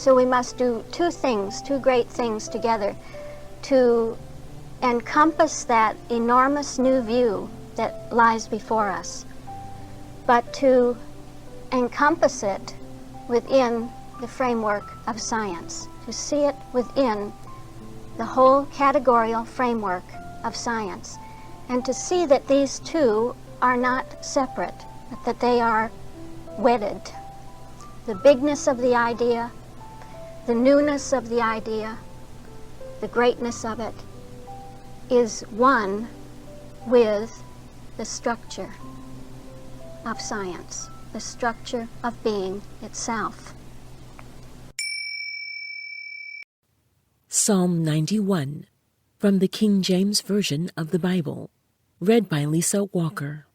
So we must do two things, two great things together, to encompass that enormous new view that lies before us, but to encompass it within the framework of science, to see it within the whole categorical framework of science, and to see that these two are not separate, but that they are wedded. The bigness of the idea, the newness of the idea, the greatness of it is one with the structure of science, the structure of being itself. Psalm 91, from the King James Version of the Bible, read by Lisa Walker.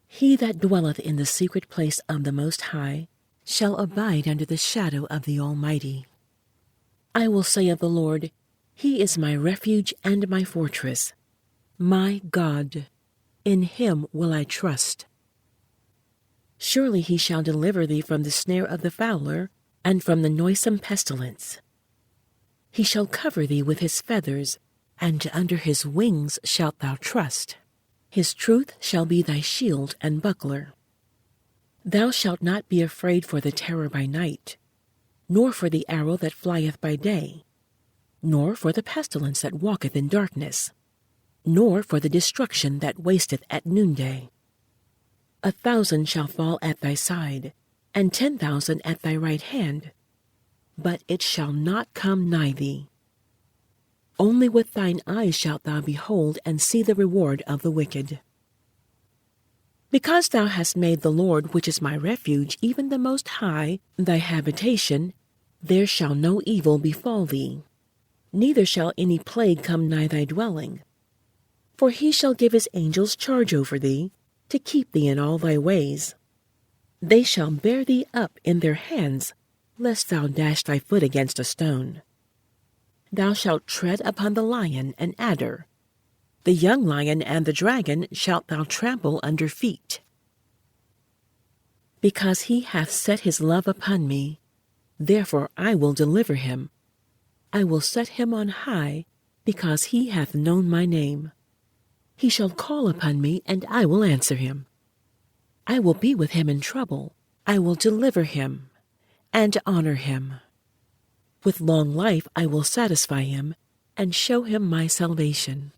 He that dwelleth in the secret place of the Most High shall abide under the shadow of the Almighty. I will say of the Lord, He is my refuge and my fortress, my God. In Him will I trust. Surely He shall deliver thee from the snare of the fowler, and from the noisome pestilence. He shall cover thee with His feathers, and under His wings shalt thou trust. His truth shall be thy shield and buckler. Thou shalt not be afraid for the terror by night, nor for the arrow that flieth by day, nor for the pestilence that walketh in darkness, nor for the destruction that wasteth at noonday. 1,000 shall fall at thy side, and 10,000 at thy right hand, but it shall not come nigh thee. Only with thine eyes shalt thou behold and see the reward of the wicked. Because thou hast made the Lord, which is my refuge, even the Most High, thy habitation, there shall no evil befall thee, neither shall any plague come nigh thy dwelling. For He shall give His angels charge over thee, to keep thee in all thy ways. They shall bear thee up in their hands, lest thou dash thy foot against a stone. Thou shalt tread upon the lion and adder. The young lion and the dragon shalt thou trample under feet. Because He hath set His love upon me, therefore I will deliver him. I will set him on high, because he hath known my name. He shall call upon me, and I will answer him. I will be with him in trouble. I will deliver him and honor him. With long life I will satisfy him and show him my salvation.